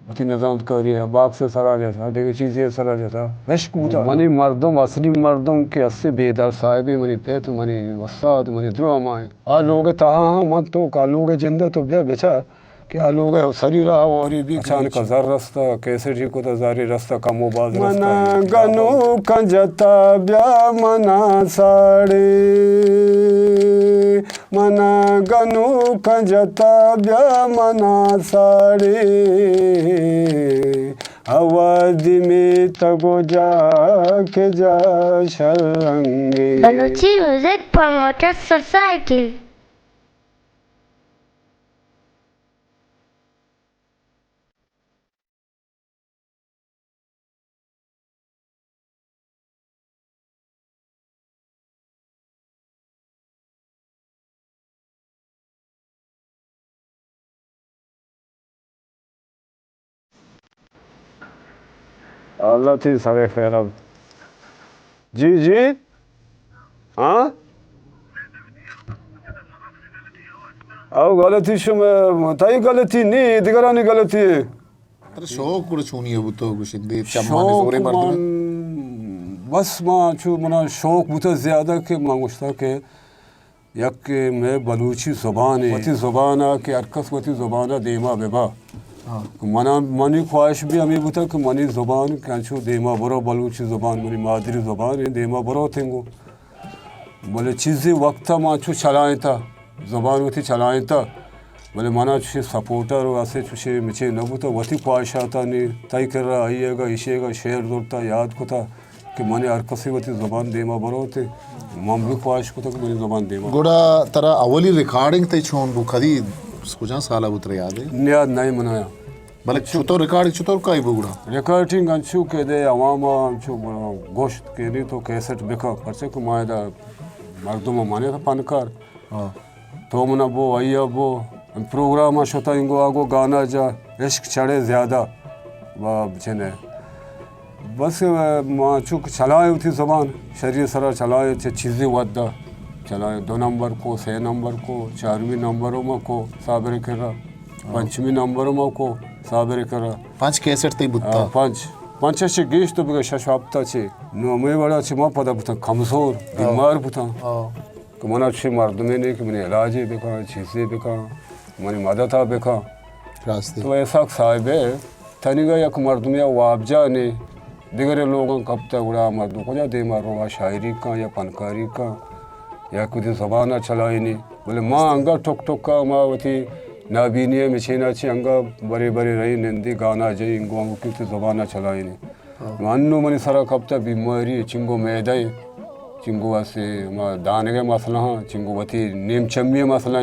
अति निजाम करिए बाप से सरा जैसा देखिए चीज़ें सरा जैसा रश्क बूता मनी मर्दम असली मर्दम के अस्से बेदर साहिबी मनी तेत मनी वसाद मनी दुआ माए आ लोग ताहा मत तो का लोग जिंदा तो बेचा क्या लोग शरीर और भी अचानक हजार रास्ता कैसे जी को तो जारी रास्ता का मोबाइल मना गनु कंजता ब्या मना साड़े मना गनु कंजता ब्या मना साड़े अवध में तगो जा के जा शरंगे Balochi Music Promoters Society. Allah थी सारे खैर अब जी जी हाँ अब गलती शो में ताई गलती नहीं दिगरानी गलती है अरे शौक कुछ छूनी है वो तो कुछ इंदे चम्माने जोरे मर्द में बस माँ चु मना शौक बुता ज़्यादा के मांगुश्ता के यक के मैं बलूची ज़ुबान है वती ज़ुबान आ के अरकस वती ज़ुबान आ देमा बेबा मना मनी ख्वाहिश भी हमें बुता कि मनी ज़ुबान क्या चु देमा बरो बलूची ज़ुबान मनी मादरी ज़ुबान है देमा बरो थेंगो बोले चीज़ें वक्त माँ चु चलाएं था ज़ुबान वती चलाएं था बोले माना चुके सपोर्टर वैसे चुके मिचे न बुता वती ख्वाहिश आता नहीं तय कर रहा आइएगा इशेगा शेर जोड़ता याद को था कि मने अरकसी वती ज़ुबान देमा बरो थे मम भी ख्वाहिश को था कि मनी ज़ुबान देमा गोड़ा तरा अवली रिकॉर्डिंग ते छोन वो खदी कुछ साला उतरे याद है याद नहीं मनाया भले छुतो रिकॉर्डिंग छुतो का ही बुगड़ा रिकॉर्डिंग अंशु के दे अवामा अंशु गोश्त के लिए तो कैसेट बिका परसे को मायदा मर्दों में माने था पनकार तो मना वो आइया वो प्रोग्राम शोता इंगो आगो गाना जा इश्क चढ़े ज़्यादा वाह बचने बस माँ चुक चलाए उठी ज़बान शरीर सरा चलाए चीज़ें वादा चलाए 2 नंबर को 6 नंबर को 4वीं नंबरों में को साबर करा 5वीं नंबरों में को साबर करा 5 कैसेट ते बुत्ता 5 से गेश तो बिगा शशाप्ता छे नो मैं बड़ा छे माँ पता बुता कमज़ोर बीमार बुता कि मना छे मर्द में नहीं कि मैंने इलाज बेका चीज़ें बेका मैंने मदद बेका रास्ते तो ऐसा साहिब है तनिगा एक मर्द में वाबजा ने दिगरे लोगों कब तक उड़ा मर्दों को जा दे मारोगा शायरी का या फनकारी का या कुछ ज़बाना चलाई नहीं बोले माँ अंगा ठोक ठोक का माँ वती नाबीनिया में छेना छे अंगा बड़े बड़े रही नंदी गाना जई इंगो अंगो की ज़बाना चलाई नहीं मानो मनी सारा कब तक बीमारी चिंगो मैदाई चिंगो वासे माँ दाने के मसला हाँ चिंगो वती नीम चम्मी मसला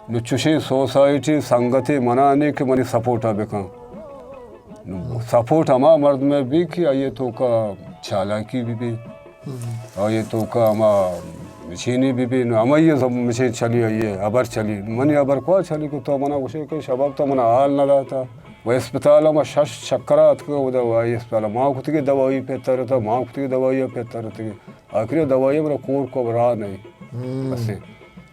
न चुशे सोसाइटी संगति मनाने के मनी सपोर्ट आ बेका सपोर्ट हमा मर्द में भी कि आइए तो का चालाकी भी आइए तो का हमा मशीनी भी हमा ये सब मशीन चली आइए अबर चली मनी अबर को चली को तो मना उसे के शबाब तो मना हाल न रहता वह अस्पताल में शश चक्करात को दवाई अस्पताल माँ खुद की दवाई पे तरता माँ खुद की दवाई पे तरते आखिर दवाई मेरा कोर को रहा नहीं बस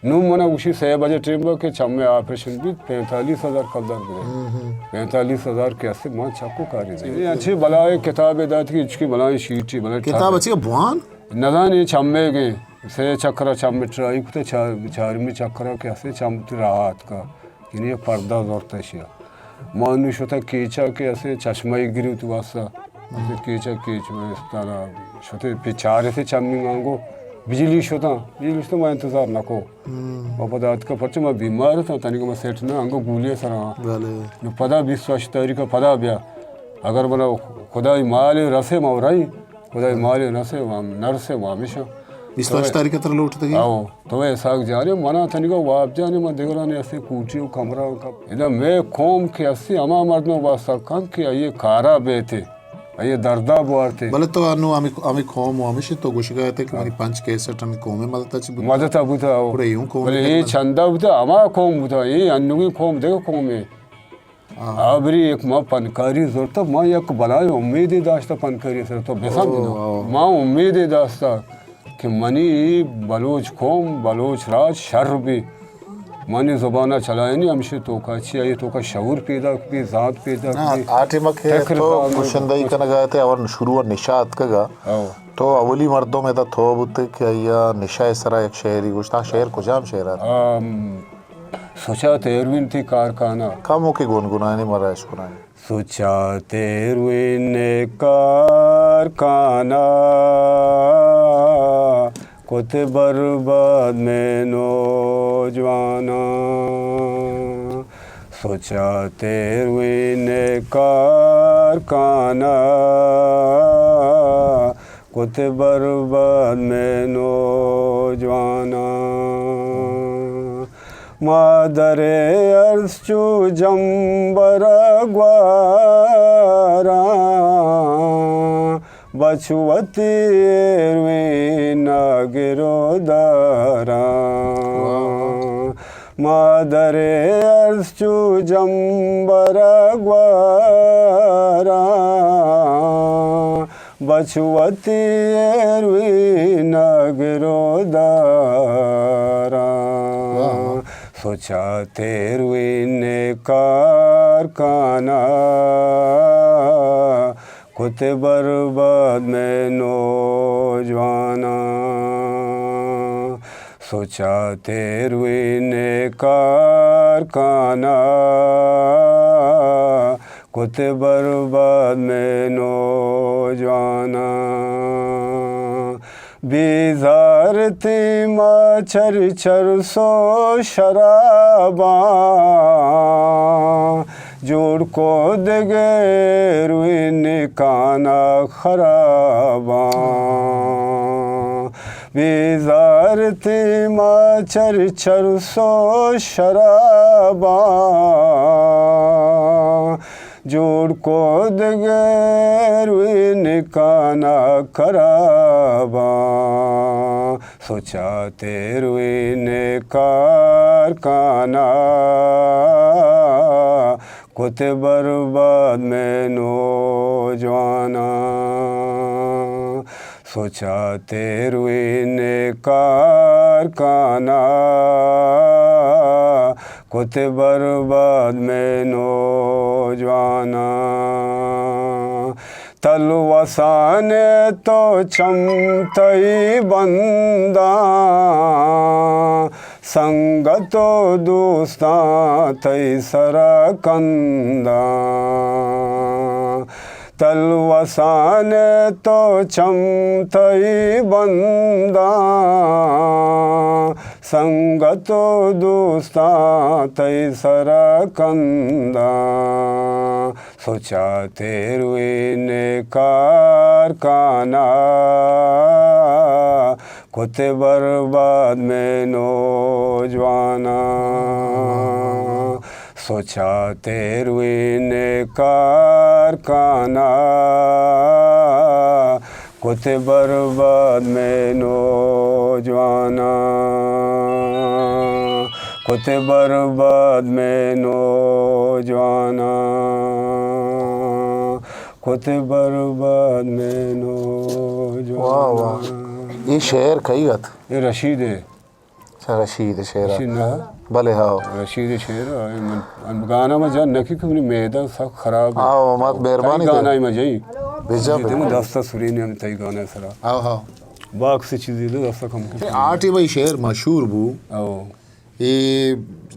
नू मना उसी 6 बजे ट्रेन में के छम्मे ऑपरेशन भी 45,000 कलदार गए 45,000 के ऐसे माँ चाकू कारी ये अच्छी बलाए किताबें दात की इसकी बलाए शीटी बलाए किताब अच्छी भगवान नदान ये छम्मे के से चक्रा छम्मे ट्राई कुते चारमी चक्रा के ऐसे छम्मे राहत का ये पर्दा जोरता है मानुष होता कीचा के ऐसे चश्मा गिरी तो वासा ऐसे कीचा कीच में इस तरह छोटे पिछारे से छम्मी मांगो बिजली शोता तो मैं इंतजार न को बाबा दाद का पर्चे मैं बीमार था तनिक मैं सेठ ना अंगो गुलिया सरा जो पदा 20 तारीख पदा ब्या अगर बना खुदाई माले रसे मौराई खुदाई माले रसे नरसे वामिशा 20 तारीख तर लौट तक आओ तो ऐसा जाने मना तनिक वाप जाने मैं देखो ने ऐसे कूटी कमरा का इधर मैं खोम के ऐसे अमा मर्द में वास्ता कम कि ये कारा बेते ये दर्दा बुआरते भले तो अनु आमी खोम आमिश तो गुशगा थे कि मारी 5 कैसेट आमी खोमे मदता बुता पूरे यूं खोम बोले ये चंदा बुता अमा खोम बुता ये अन्नुगी खोम देखो खोम है आबरी एक माँ पनकारी जोर तो माँ एक बलाय उम्मीद दाश्ता पनकारी सर तो बेसा माँ उम्मीद दाश्ता कि मनी बलोच खोम बलोच राज शर भी मानी ज़बाना चलाए नहीं हमसे तो का अच्छी आई तो का शऊर पैदा की ज़ात पैदा की आटे मके तो कुशंदई का नगा थे और शुरू निशात का तो अवली मर्दों में तो थो बुते क्या या निशा इसरा एक शहरी गुस्ता शहर कुजाम शहर सोचा तेरवीन थी कारखाना कम हो के गुनगुनाने मरा इसको ना सोचा तेरवीन कारखाना कोते बर्बाद में नौजवाना सोचा तेरवीन कारखाना कोते बर्बाद में नौजवाना मादरे अर्ज़ चू जंबर ग्वारा बछुवती नगिरो दारा मादरे अर्ज़ चू जंबर ग्वारा बछुवती नगिरो दारा सोचा तेरवीन कारखाना कुते बर्बाद में नौजवाना सोचा तेरवीन कारखाना कुते बर्बाद में नौजवाना बीजारती मच्छर चरसो शराबा जोड़ को दगे रुइन काना खराबा बीजारती मच्छर चरसो शराबा जोड़ को दगे निकाना खराबा सोचा तेरवीन कारखाना कुते बर्बाद में नौजवाना सोचा तेरवीन कारखाना कुते बर्बाद में नौजवाना तलवसाने तो चमतई बंदा संगतो दोस्ता तई सरकंदा तलवसाने तो चमतई बंदा संगतो दोस्ता तई सरकंदा सोचा तेरवीन कारखाना कुते बर्बाद में नौजवाना सोचा तेरवीन कारखाना कुते बर्बाद में नौजवाना कुते बर्बाद में नौजवाना कुते बर्बाद में नौजवाना। वाह वाह ये शेर कई गत ये रशीद है रशीद शेर रशीद ना भले हाँ रशीद शेर गाना में जान नकी कभी मैदा सब खराब आओ मत मेहरबानी गाना ही मजा ही भेजा देखो दस्ता सुरी ने हम तई गाना सरा आओ हाँ बाग से चीज़ें लो दस्ता कम के आठ ही भाई शेर मशहूर बू आओ ये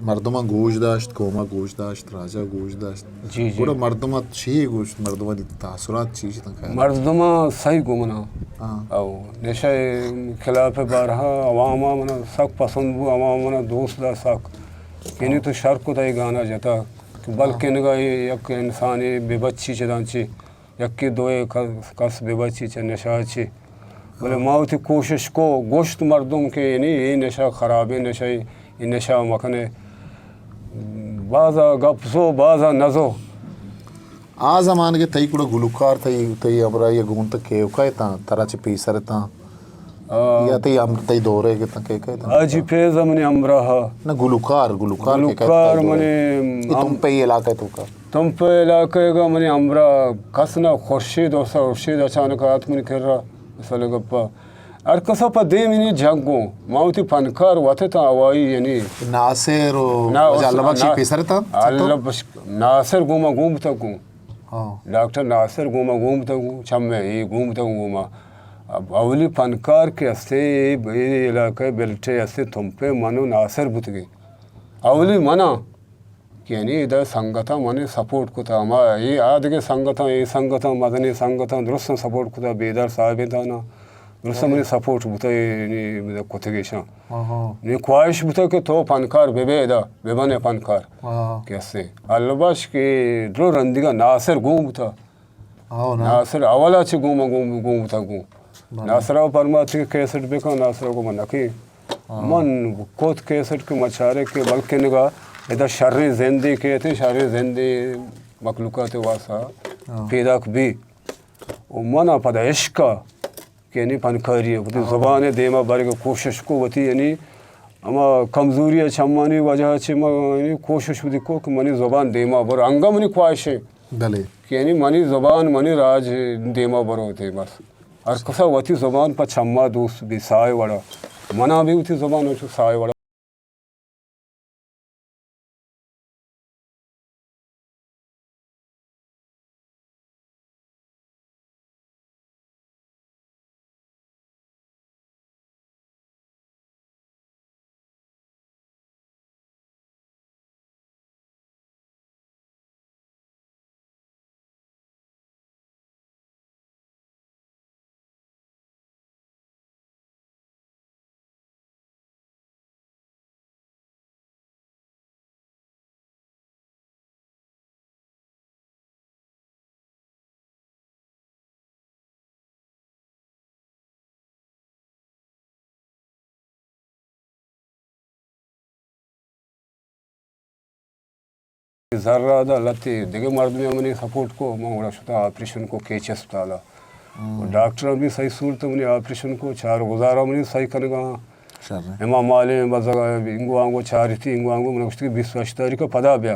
मर्दमा गोश दाश्त कोमा गोश दाश्त राजा गोश दाश्त जी जी पूरा मर्दमा छी गोश मर्दमा दी तासुरात चीज तक मर्दमा सही गुमना हाँ आओ नशा खिलाफ बारहा अवामा मना सक पसंद बू अवामा मना दोस्त दा सक यानी तो शर को तई गाना जाता बल्कि नगा एक इंसान बेबच्ची चदांची यक्की दोए कस बेबच्ची च नशा ची बोले माउथी कोशिश को गोश्त मर्दों के यानी ये नशा खराब है नशा ये नशा मखने बाजा गपसो बाजा नजो आ जमान के तई कुड़ा गुलकार तई तई अमरा ये गुण तक के उकाय ता तरह च पीसर ता या तई हम तई दौरे के तक के ता आज फेज हमने अमरा ना गुलकार गुलकार के गुलकार मने तुम पे ये इलाका तो का तुम पे इलाके का मने अमरा कसना खुर्शीद और खुर्शीद अचानक आत्मन कर रहा असल गप्पा arkasa pa demini jango mauti pankar wateta awai yani Nasir ना और अल्लाह पेसर था Allah bas नासिर घूमा घूमता हूँ हाँ डॉक्टर नासिर घूमा घूमता हूँ छम्मे ये घूमता हूँ घूमा अब अवली फनकार के हस्ते ये इलाके बेल्टे हस्ते तुम पे मनो नासिर बुत गए अवली मना कि यानी इधर संगठन मने सपोर्ट को था हमारा ये आज के संगठन ये संगठन मदनी संगठन दुरुस्त सपोर्ट को था बेदर साहब था ना दुरुस्त मने सपोर्ट बुता ये मेरा कोथिगेशा हाँ ने ख्वाहिश बुता के तो फनकार बेबेदा बेबने फनकार हाँ कैसे अल्लाह के दो रंदिगा नासिर घूमता हाँ ना नासिर अवला चे घूमता घूम नासरा परमात्मा के कैसेट बेका नासरा को मना की मन कोत कैसेट के मचारे के बल्कि निगा इधर शर्री जिंदगी के थे शर्री जिंदगी मखलूकात वासा पैदा भी वो मना पदा इश्क के नहीं फनकारी है ज़ुबान देमा बारे के कोशिश को वती यानी अमा कमज़ोरी छम्मानी वजह से यानी कोशिश भी को कि मनी ज़ुबान देमा बर अंगा मनी ख्वाहिश है दले कि यानी मनी ज़ुबान मनी राज देमा बर होते बस और कसा वती ज़ुबान पर छम्मा दोस्त भी साय वड़ा मना भी उठी ज़ुबान हो साय वड़ा ज़र्रा दा लती देखे मर्द में हमने सपोर्ट को मांगड़ा शुता ऑपरेशन को केचस ताला डॉक्टर भी सही सूरत हमने ऑपरेशन को चार गुजारा हमने सही करेगा शर इमाम माले बज़गा इंगो आंगो चारी थी इंगो आंगो मैंने उसकी 20 तारीख का पदा बिया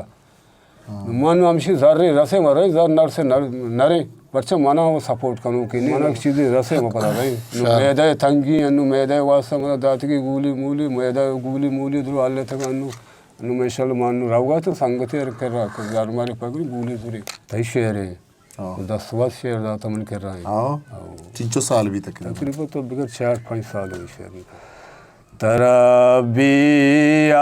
मन हमशी ज़र्रे रसे मरे ज़र नर से नरे बच्चा माना वो सपोर्ट करूँ कि नहीं माना चीज़ें रसे में पता भाई मैदा तंगी अनु मैदा वास्ता मतलब दात की गूली मूली मैदा गूली मूली दो आले तक अनु अनुमेशल मान रावगा तो संगति कर रहा है यार हमारे पगड़ी गूली दूरी तई शेर है 10 शेर दाता मन कर रहा है हाँ 3 साल भी तक तकरीबन तो बिगर 4-5 साल हुई शेर में तरा बियालबा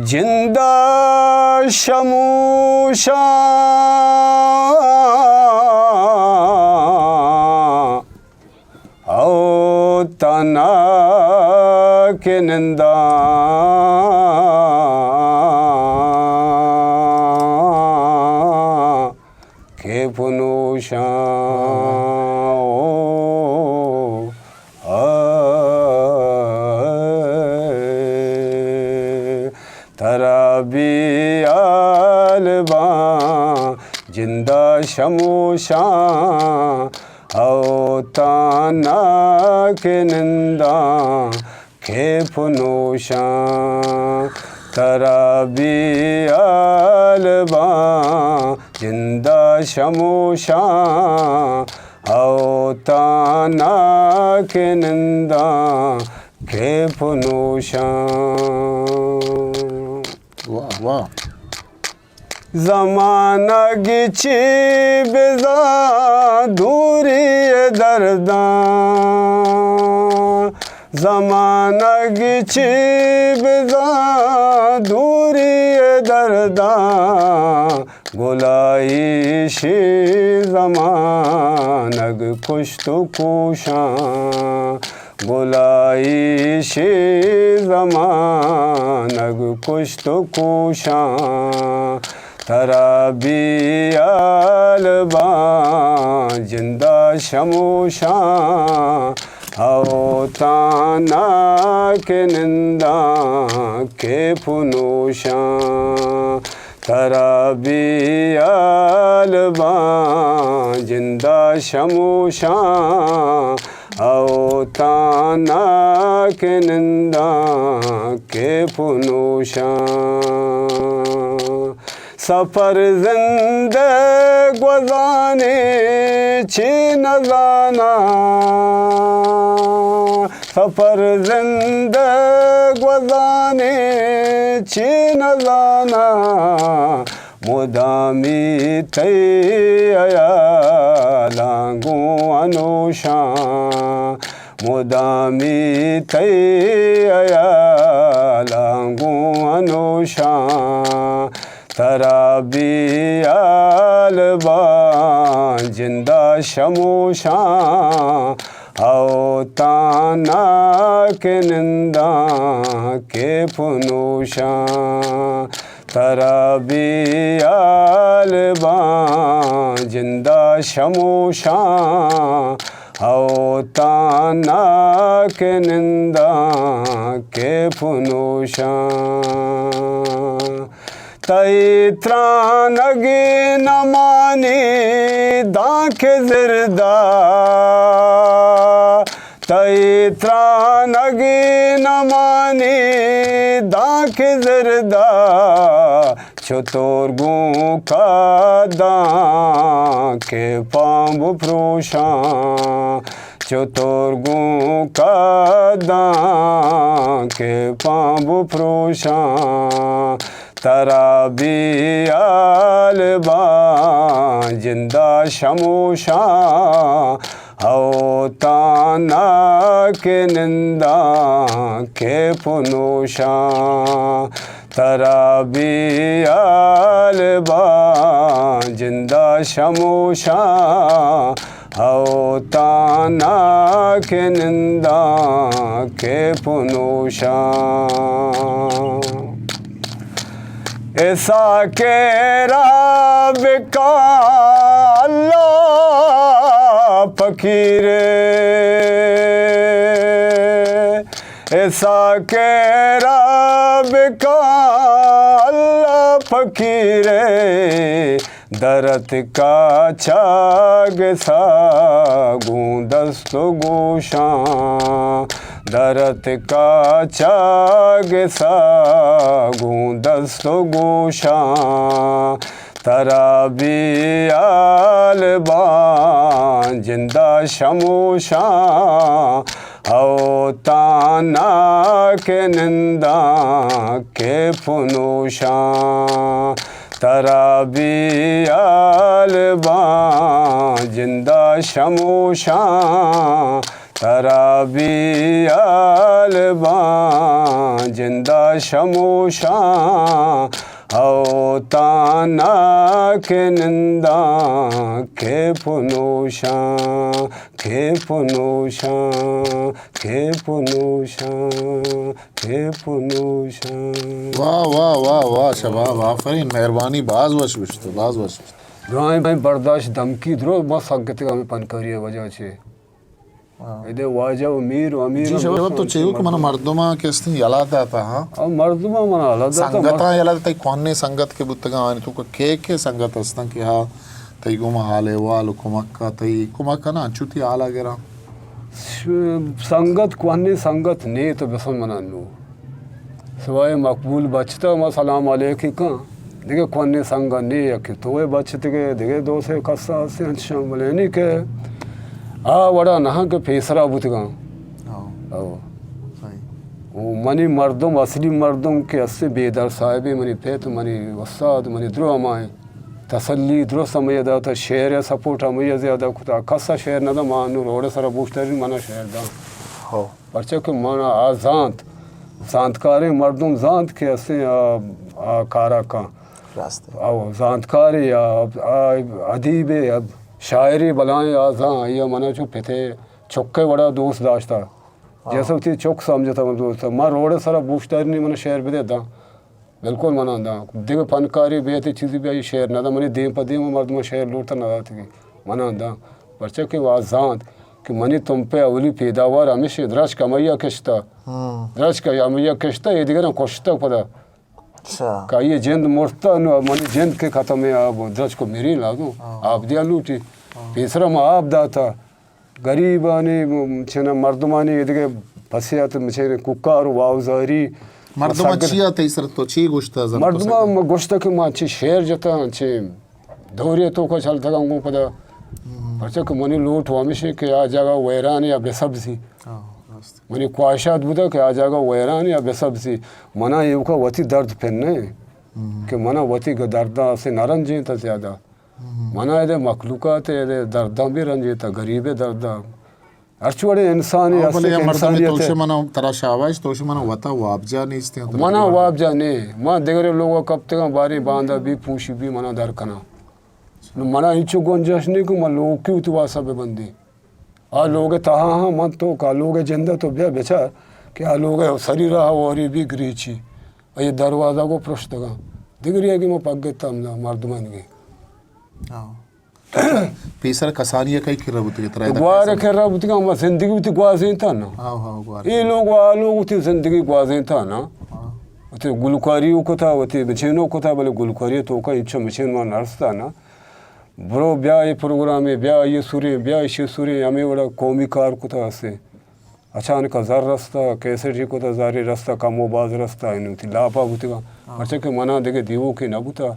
जिंदा शमूशा तना के निंदा के पुनोशा तरा बियालबा जिंदा शमूशा ताना के निंदा के फनोशा तरा बियालबा जिंदा शमूशा ताना के निंदा के फनोशा वाह वाह ज़माना गिची बेजा दूरी दर्दा ज़माना गिची बेजा दूरी दर्दा गुलाई शी ज़मानग कुछ तो कोशा गुलाई शी ज़मानग कुछ तो कोशा तरा बियालबा जिंदा शमूशा ताना के निंदा के फनोशा तरा बियालबा जिंदा शमूशा आओ ताना के निंदा के फुनूशा सफर जिंदे गुजाने छीन जाना सफर जिंदे गुजाने छीन जाना मुदामी तैया लांगू अनुषा मुदामी तैया लांगू अनुषा तराबियालबा जिंदा शमूशा आओ ताना के निंदा के फुनूशा तराबियालबा जिंदा शमूशा आओ ताना के निंदा के फुनूशा तैत्रानगी नमानी दाख जिरदा तैत्रानगी नमानी दाख जिरदा चतुर्गु का के पांब प्रोशा चतुर्गु का के पांब प्रोशा तराबियालबा जिंदा शमूशा आओ ताना के निंदा के फुनूशा तराबियालबा जिंदा शमूशा आओ ताना के निंदा के फुनूशा ऐसा के रब का अल्लाह फकीरे ऐसा के रब का अल्लाह फकीरे दरत का छाग सा गूंदस्त गोशा दरत का छाग सा गूंदस्त गोशा तराबियालबा जिंदा शमूशा आओ ताना के निंदा के फुनूशा तराबियालबा जिंदा शमूशा तराबियालबा जिंदा शमूशा आओ ताना के निंदा के फुनूशा के फुनूशा के फुनूशा के फुनूशा। वाह वाह वाह वाह शबाब आफरीन मेहरबानी बाज वश बाज वश दुआएं भाई बर्दाश्त धमकी द्रो बस संगत का में पनकरी वजह छे इदे वाजा अमीर अमीर जी शबाब तो चाहिए कि मन मर्दमा केस्ती यलाता था हां अब मर्दमा मन अलग संगता यलाता तई कोन्ने संगत के बुतगा आने तो के संगत हस्ता कि हां तई गुमा हाले वाल कुमक्का तई कुमक्का ना चुती आला गेरा संगत कोन्ने संगत ने तो बसन मनानु सवाए मकबूल बचता मा सलाम अलैकुम देखे कोन्ने संग ने यके तो बचते के देखे दो से कसा से शामिल नहीं के आ वड़ा नहा के फेसरा बुतगा ओ वो मनी मर्दम असली मर्दम के अस्से बेदर साहिबे money फेत money Vasad money draw माए तसल्ली द्रो समय दा तो शेर सपोर्ट हम ये ज्यादा खुदा कसा शेर न दा मानु रोड सरा बूस्टर मना शेर दा हो परचे के मना आजांत जानकारी मर्दम जानत के अस्से कारा का रास्ते आओ जानकारी या अदीबे अब शायरी बलाएं आजा ये मना जो पिथे चौके बड़ा दोस्त दाश्ता जैसे उसी चौक समझता मैं दोस्त मां रोड सारा बूस्टर नहीं मना शेर भी देता बिल्कुल मना दा देव फनकारी बेहती चीज़ भी आई शेर ना दा मनी देव पदी में मर्द में शेर लूटता ना थी मना दा बच्चे के वाजांत कि मनी तुम पे अवली पैदावार हमेशा द्रश कमैया किश्ता द्रश का अमैया किश्ता ये दिगर कोश्ता पता का ये जिंद मुर्ता नो मनी जिंद के खत्म है अब द्रश को मेरी ला दूँ आप दिया लूटी तीसरा माँ आप दाता गरीबानी छेना मर्दमानी इदगे फसियात छेने कुक्कार वावजारी मर्दमा चिया तई सर तो ची गोश्त जर मर्दमा गोश्त के माची शेर जता छे दौरे तो को चलता गंगो पदा परचा के मनी लोट हमेशा के आ जागा वैरान या बेसब्जी मनी ख्वाहिशात बुदा के आ जागा वैरान या बेसब्जी मना ये का वती दर्द पेन्ने के मना वती का दर्द से नरंजे ता ज्यादा मना ये मखलूकात ये दर्द भी रंजे ता गरीबे दर्द अर्चवड़े इंसान या तोशे मना तरा शाबाश तोशे मना वता वाबजा नहीं इसते मना वाबजा ने मां देगरे लोगो कब तक बारी बांधा भी पूछी भी मना दरकना मना इचो गुंजाइश नहीं को मैं लोग क्यों तो वासा पे बंदी आ लोग तहा हाँ मत तो का लोग जिंदा तो ब्या बेचा क्या लोग शरीर और भी ग्रीची और ये दरवाजा को पृष्ठ का दिख रही है कि मैं पग गया तमला मर्दमान की पीसर कसानिया कई खिरा बुत की तरह गुआरे खिरा बुत का मैं जिंदगी बुत गुआजे था ना ये लोग उतनी जिंदगी गुआजे था ना उतने गुलकारियों को था उतने मशीनों को था बोले गुलकारी तो का इच्छा मशीन में नर्स था ना ब्रो ब्याह ये प्रोग्राम है ब्याह ये सूर्य ब्याह ये सूर्य हमें बड़ा कौमी कार को था से अचानक हजार रास्ता कैसे जी को था जारी रास्ता कामोबाज रास्ता इन थी लापा बुतगा अच्छा के मना देखे दीवों के ना बुता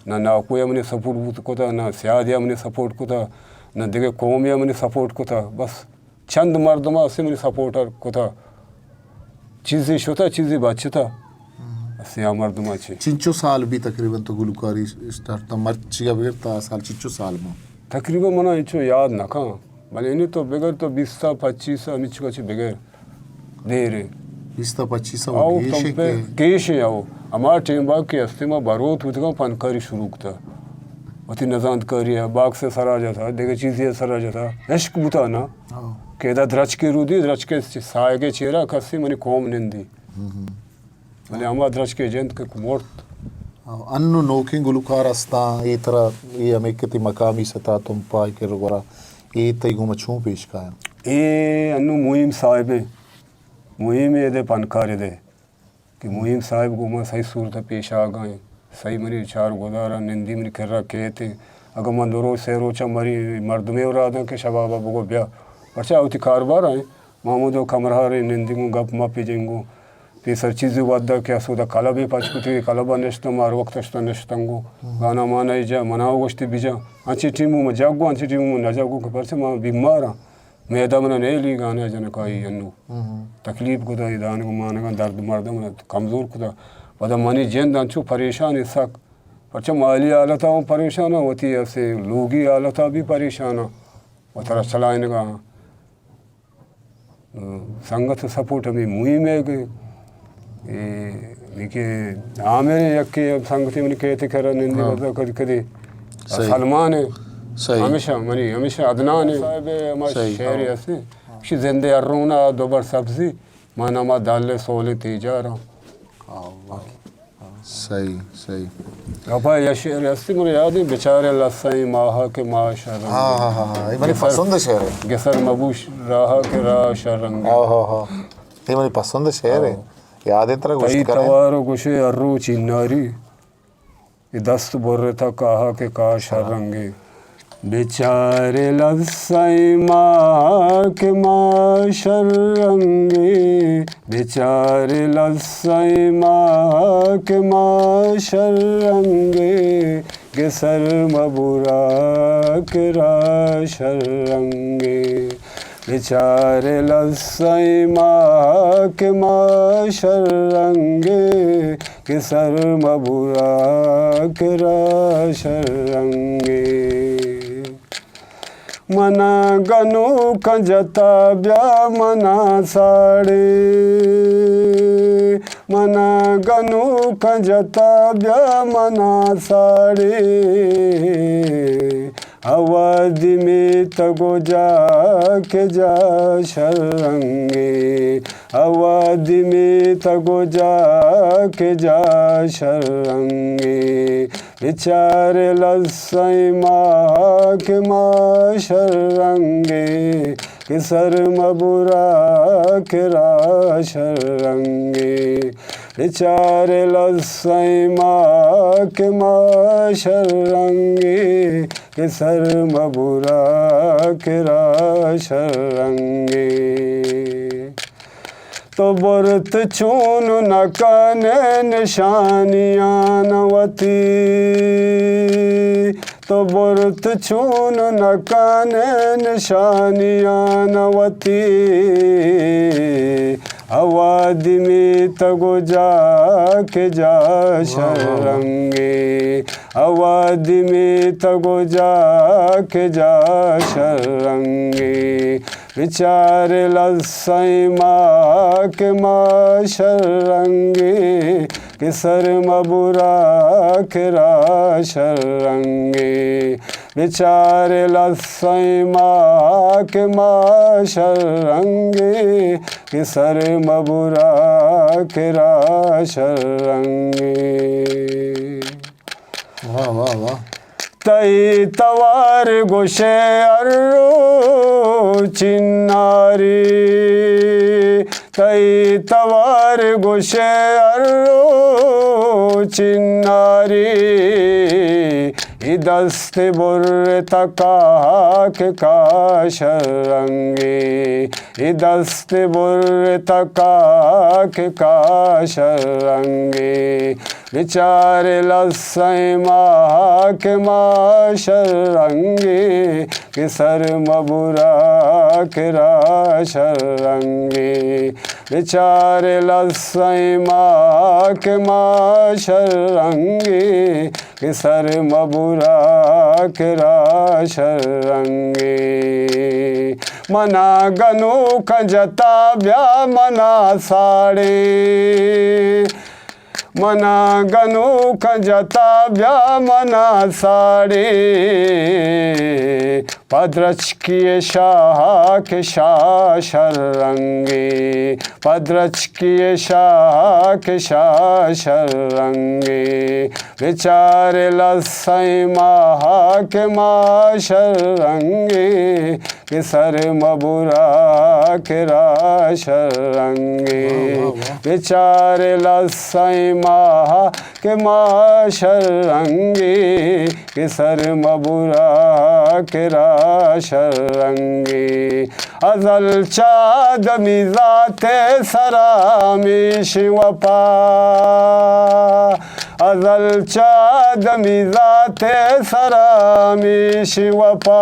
ना कोई हमने सपोर्ट बुत को था ना सियाद हमने सपोर्ट को था ना देखे कौम हमने सपोर्ट को था बस चंद मर्दमा से मैंने सपोर्टर को था चीज़ें शोता चीज़ें बातचीता से मर्दमा छे चिंचो साल भी तकरीबन तो गुलकारी स्टार्ट था मर्चिया बगैर था साल चिंचो साल में तकरीबन मना इचो याद ना का भले इन्हें तो बगैर तो 20 सा 25 सा मिच का बगैर दे रे 20 सा 25 सा आओ तुम पे केश आओ हमारा टीम बाग के हस्ते में बारोत हुआ पनकारी शुरू था अति नजांत करिया बाग से सरा जाता देखे चीज़ें सरा जाता इश्क बुता ना केदा द्रच के रूदी द्रच के साय के चेहरा खस्सी मनी कौम निंदी मैंने हमारा द्रच के जंत के कुमोर्त अन्नु नोकी गुलकार अस्ता ये तरह ये हमें कितनी मकामी सता तुम पाए के रोगरा ये तई गुम छू पेश का ये अन्नु मुहिम साहिब मुहिम ये दे पनकार दे कि मुहिम साहिब गुमा सही सूरत पेश आ गए सही मरी चार गुजारा निंदी मरी कर रखे थे अगर मन दो से रोचा मरी मर्द में और आदा के शबाबा बगो ब्याह अच्छा उती कारोबार आए मामूदो कमरा रे निंदी गु गप मापी जेंगो ते सर चीज़ वादा क्या सोदा काला भी पाचकुती काला बा नेश्ता मार वक्त नेश्ता नेश्तंगो गाना माना जा मनाओ गोश्ती बीजा अच्छी टीमों में जागो अच्छी टीमों में न जागो के पर से मां बीमार मैदा मना नहीं ली गाना जन काई अन्नू तकलीफ को था इदान को माना का दर्द मर्द मना कमज़ोर को था पता मानी जेन दांचो परेशान है सक अच्छा माली हालत हूँ परेशान होती है ऐसे लोगी हालत भी परेशान वो तरह चलाने का संगत सपोर्ट हमें मुहिम है कि देखिए हाँ मेरे यक्के अब संगति में कहते कर निंदी मतलब कभी कभी सलमान है हमेशा मनी हमेशा अदनान है साहब हमारे शहर ऐसे कि जिंदे अरुणा दोबार सब्जी माना मा दाल सोले तेजा रहा सही सही अब ये शहर ऐसे मुझे याद है बेचारे लसाई माहा के माशर हाँ हाँ हाँ ये मेरी पसंद शहर है गसर मबूश राह के राह शरंग हाँ हाँ हाँ ये मेरी पसंद शहर है याद है तरह कई तवारो कुशे अर्रू चिन्नारी ये दस्त बोर्रे था कहा के काश रंगे बेचारे लसाई माँ के माशर रंगे बेचारे लसाई माँ के माशर रंगे के सर मबुरा के राशर रंगे बेचारे लसाई माँ के माशर रंगे के सर मबुरा के राशर रंगे मना गनो कंजता ब्या मना साड़े मना गनो कंजता ब्या मना साड़े अवधि में तगो जा के जा शरंगे अवधि में तगो जा के जा शरंगे बेचारे लसाई माँ के माँ शरंगे कि सर मबुरा के राशर रंगे बेचारे लसाई माँ के माशर रंगे कि सर मबुरा के राशर रंगे तो बुरत चून न कने निशानियाँ नवती तो बुरत चून न कने निशानियाँ नवती अवादि में तगो जाके जा शरंगे अवादि में तगो जाके जा शरंगे बेचारे लसाई माँ के माँ शरंगे कि सर मबुरा के राशरंगे बेचारे लसाई माँ के माँ शरंगे कि सर मबुरा के राशरंगे वाह वाह वाह तई तवार गोशे अर्रो चिन्नारी तई तवार गोशे अर्रो चिन्नारी दस्त बुर्र तका के काशरंगे दस्त बुर्र तका के काशरंगे बेचारे लसाई माँ के माँ शरंगे कि सर मबुरा के राशरंगे बेचारे लसाई माँ के माँ शरंगे कि सर मबुरा के राशरंगे मना गनो खजता ब्या मना साड़े मना गनो खजता ब्या मना साड़े पद्रच किए शाह के शाह शरंगे पद्रच किए शाह के शाह शरंगे बेचारे लसाई माँ के माँ शरंगे कि सर मबुरा के राशरंगे बेचारे लसाई माँ के माँ शरंगे कि सर मबुरा के राशरंगे अजल चाद मिजाते सरामी शिवपा अजल चाद मिजाते सरामी शिवपा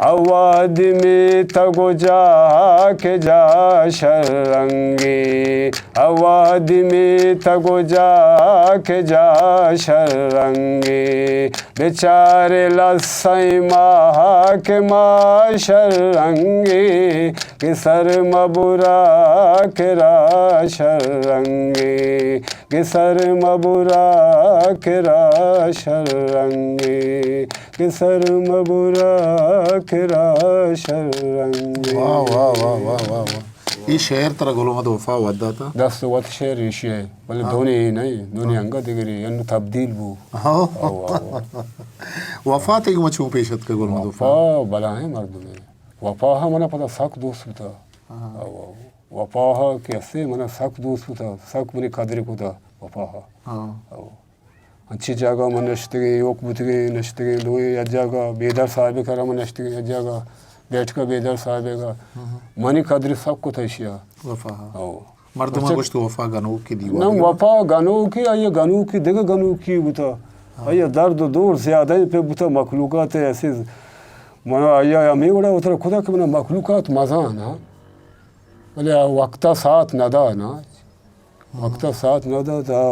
अवादि में तगो जाके जा शरंगे अवादि में तगो जाके जा शरंगे बेचारे लसाई माँ के माँ शरंगे कि सर मबुरा के राशरंगे कि सर मबुरा के राशरंगे कि सर मबुरा के राशरंगे वाह वाह वाह वाह वाह वाह ये शेर तरह गोलो मत वफा वद्दा था दस वत शेर इशिया बोले धोनी नहीं धोनी अंगा दिगरी अनु तब्दील बु हाँ वफा ते मचू पेशत के गोलो मत वफा बला है मर्द में वफा हा मना पता सक दोस्त था वफा हा कैसे मना सक दोस्त था सक मने कदर को था वफा हा अच्छी जगह मन नश्तगे योग बुतगे नश्तगे लोए अजागा बेदर साहब करा मन नश्तगे अजागा बैठ का बेदर साहब का मनी कदर सब को था वफा मर्दमा कुछ तो वफा गनो की दीवार ना वफा गनो की आये गनो की देगा गनो की बुता आये दर्द दूर ज्यादा पे बुता मखलूकात ऐसे मना आया हमें बड़ा उतर खुदा के मना मखलूकात मजा ना बोले वक्ता साथ नदा ना वक्ता साथ नदा था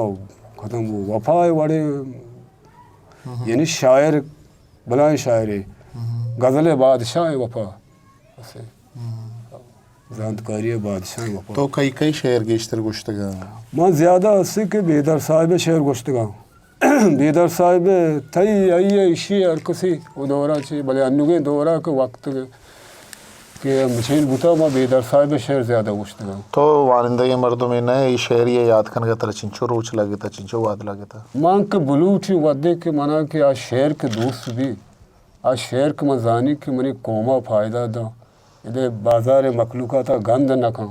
खत्म वो वफा है बड़े यानी शायर बलाए शायर गज़ल बादशाह है वफा ऐसे जानकारी बादशाह वफा तो कई कई शेर गेश्तर गुश्तगा मां ज़्यादा से के बेदर साहिब शेर गुश्तगा बेदर साहिब थई आइए इशी हर किसी वो दौरा चाहिए भले अनुगे दौरा के वक्त के मशीन बुता मां बेदर साहिब शेर ज़्यादा गुश्तगा तो वारिंदगी मर्दों में नए शेर ये याद करने का तरह चिंचो रोच लगे था चिंचो वाद लगे था मां के बलूची वादे के मना के आ शेर के दोस्त भी आ शेर के मजानी के मनी कोमा फायदा दा इधे बाजार मखलूका था गंद न खा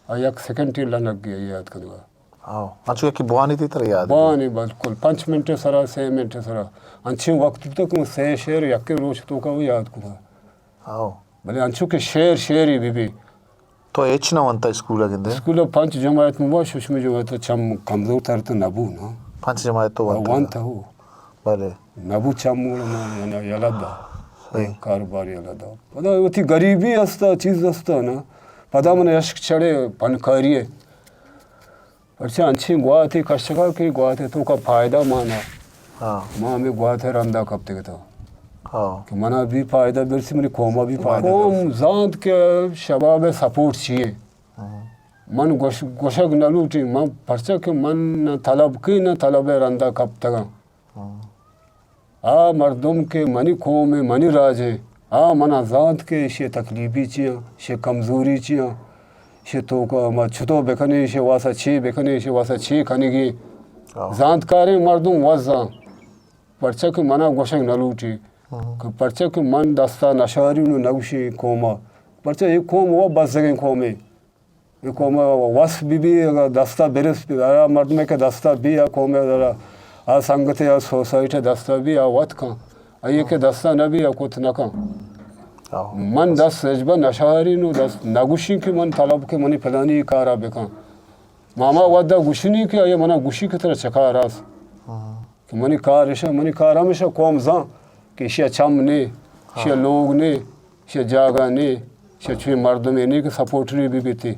आ एक सेकंड टी लग गया याद करवा आओ अच्छो की बुआनी थी तर याद बानी बिल्कुल 5 मिनट सरा 6 मिनट सरा अच्छे वक्त तक मैं से शेर यके रोज तो का वो याद कुदा आओ भले अंशु के शेर ही बीबी तो एच ना वंता स्कूल गिंदे स्कूल पंच जमात में वो सुषमे जो तो चम कमजोर तर तो नबू ना पंच जमात तो वंता हो भले नबू चमूल ना यलदा सही कारोबार यलदा पता होती गरीबी असता चीज असता ना पता मन यश चढ़े पनकारिए अच्छा अच्छी गुआ थी कष्टका की गुआ थे तो का फायदा माना हाँ माँ में गुआ थे रंदा कब तक था हाँ कि मना भी फायदा बिरसी मेरी कौमा भी फायदा कौम जात के शबाब सपोर्ट चाहिए मन गोशक न लूटी मन पर्चा के मन न तलब की न तलब रंदा कब तक आ मर्दम के मनी कौम में मनी राजे आ मना जात के शे तकलीफी चिया शे कमजोरी चिया शे तो का म छुतो बेखने शे वासा छी खनेगी जानकारी मर्दम वज़ा पर्चा के मना गोशक न लूटी पर्चा के मन दस्ता नशारी नु नगशी कोमा पर्चा एक कोम वो बस जगह कोमे एक कोम वस भी दस्ता बेरस आ मर्द में के दस्ता भी आ कोमे जरा आ संगत या सोसाइटी दस्ता भी आ वत का ये के दस्ता न भी आ कुछ न का मन दस सजबा नशारी नु दस नगुशी के मन तलब के मनी फलानी कारा बेका मामा वदा गुशनी के ये मना गुशी की तरह चका रास कि मनी कार हमेशा कौम जा कि शे चम ने शे लोग ने शे जागा ने शे छुई मर्द में नहीं कि सपोर्टरी भी थी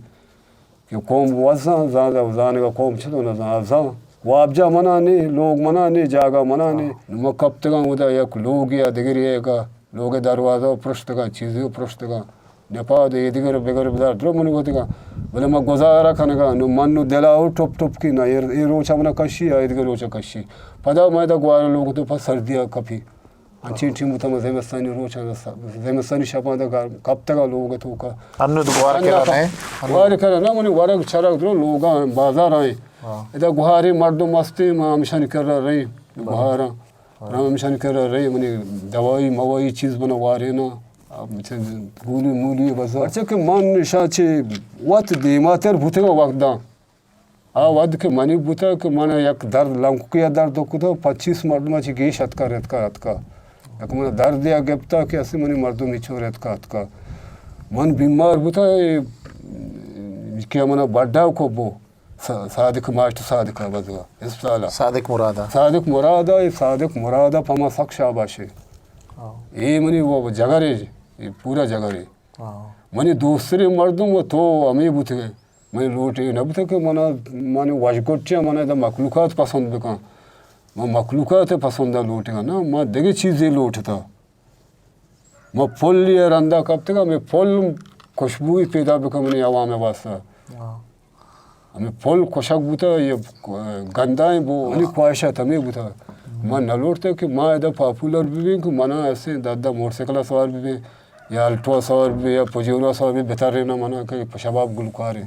कि कौम वजा जाने का कौम चलो ना जा वाबजा मना ने लोग मना ने जागा मना ने म कब तक उदा एक लोग या दिगरी का लोग दरवाजा पृष्ठ का चीज़ें पृष्ठ का नेपा दे दिगर बेगर बदार द्रो मनी होती का बोले मैं गुजारा खाने का नु मन नु दिलाओ टप की ना ये रोचा मना कशी है इधर रोचा कशी पदा मैं तो ग्वार लोग तो फस सर्दियाँ कभी अच्छी टीम तो मज़े मस्तानी रोचा ज़ेमस्तानी शपा तो कब तक लोग तो का अन्य तो ग्वार करा ना मनी वारक चरक द्रो लोग बाजार आए इधर गुहारी मर्दों मस्ती में मिशन कर रही गुहारा मिशन कर रही मनी दवाई मवाई चीज़ बना वारे ना गुली मूली बस अच्छा के मन शाचे वत दिमातर भूते का वक्त दा आ वद के मनी भूता के मन एक दर्द लंक या दर्द को तो 25 मर्द में ची गेश अतका एक मन दर्द या गेप्ता के ऐसे मनी मर्दों में छोड़ अतका मन बीमार भूता क्या मना बड़ा को बो सादिक मास्टर सादिक बजगा इस साला सादिक मुरादा पमा सक शाबाशे ये मनी वो जगह ये पूरा जगह रे मनी दूसरे मर्दों वो तो हमें बुत गए मैं लोटे न बुत के मना माने वाजकोटिया मना द मखलूकात पसंद बेका मैं मखलूकात पसंद लोटेगा ना मैं देखे चीज़ें लोटता मैं फूल लिया रंदा कब तक मैं फूल खुशबू ही पैदा बेका मनी आवाम में वास्ता हमें फूल खुशक बुता ये गंदा है वो मनी ख्वाहिशा तमें बुता मैं न लौटते कि माँ इधर पॉपुलर भी कि मना ऐसे दादा मोटरसाइकिल सवार भी या अल्टो सवार भी या पजेरा सवार भी बेहतर रहना मना कि शबाब गुलकार है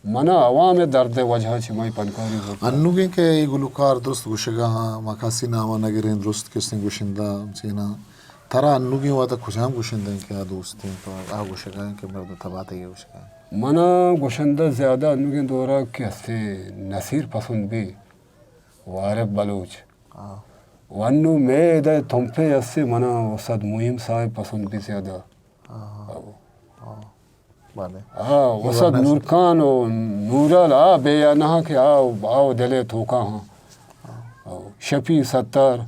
मना आवाम में दर्द है वजह से मैं पनकारी अन्नुगे के गुलकार दुरुस्त गुशगा मकासी नामा नगरें दुरुस्त किसने गुशिंदा चीना तरा अन्नुगे वाता खुशाम गुशिंदा क्या दोस्त हैं तो आ गुशगा के मर्द तबाते ये गुशगा मना गुशिंदा ज़्यादा अन्नुगे दौरा कैसे नसीर पसंद भी वारिफ बलोच वन्नु में इधर थम्पे ऐसे मना वसद मुहिम साहब पसंद भी ज़्यादा हाँ वसद नूरखान और नूरल आ बेया ना कि आओ दिले थोका हाँ शफी सत्तर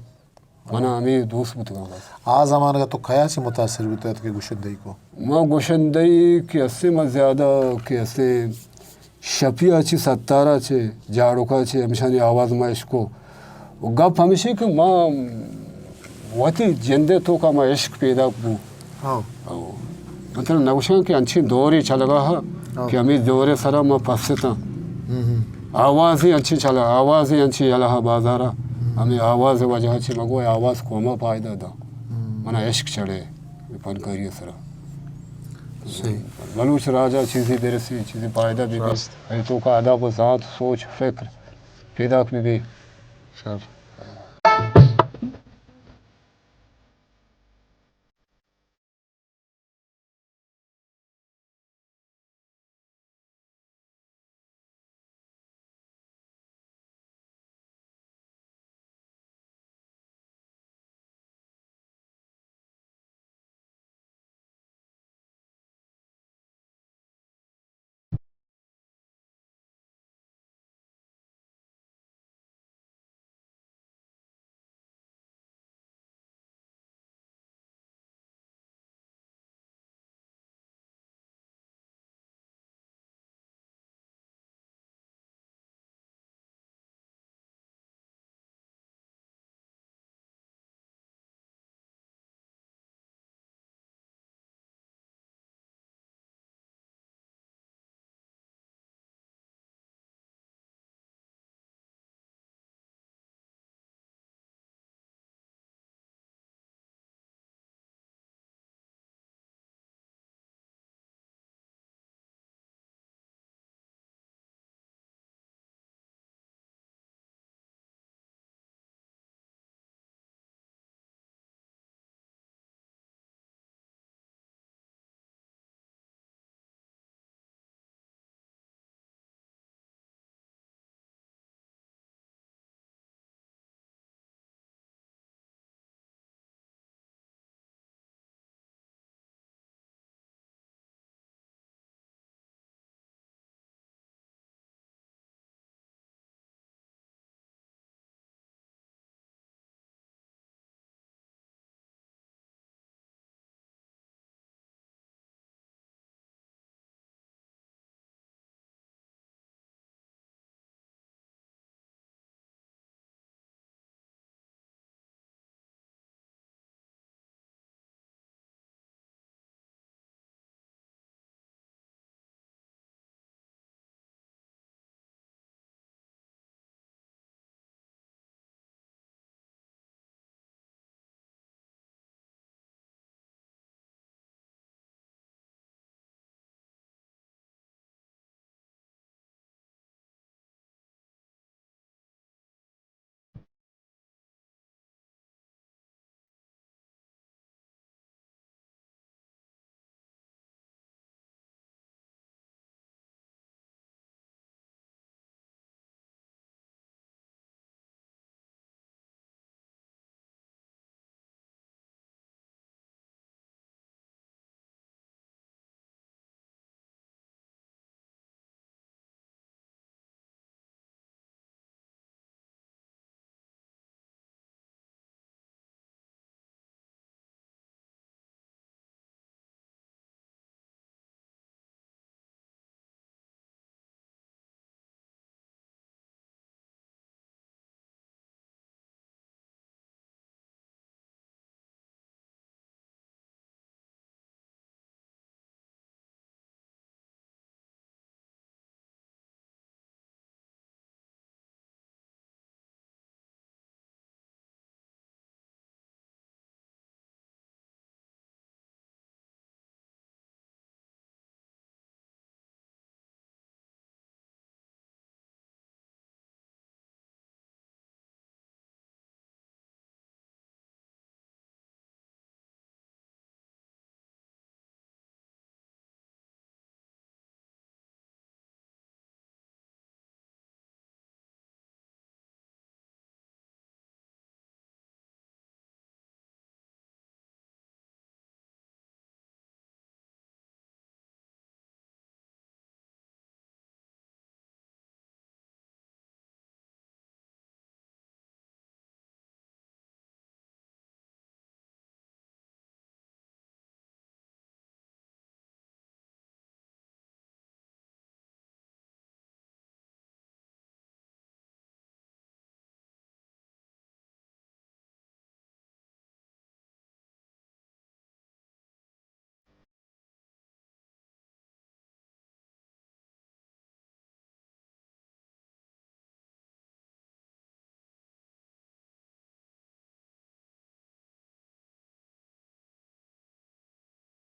मना हमें दोस्त बुतगा बस आ ज़माने का तो खया से मुतासिर भी तो के गुशंदई को माँ गुशंदई के ऐसे में ज़्यादा के ऐसे शफी अच्छी सत्तारा छे जाड़ों का छे हमेशा आवाज़ में इसको गप हमेशा कि माँ वती जिंदे तो का माँ इश्क पैदा बू मतलब नौशा के अच्छी दौर ही चल रहा कि हमें दौरे सरा माँ फंसता आवाज़ ही अच्छी चला आवाज़ ही अच्छी अल्लाह बाजारा हमें आवाज़ वजह से मगो आवाज़ को माँ फायदा था मना इश्क चढ़े फनकारी सरा बलूच राजा चीज़ें बेरसी चीज़ें फायदा भी तो का अदब ज़ात सोच फ़िक्र पैदा भी Sure.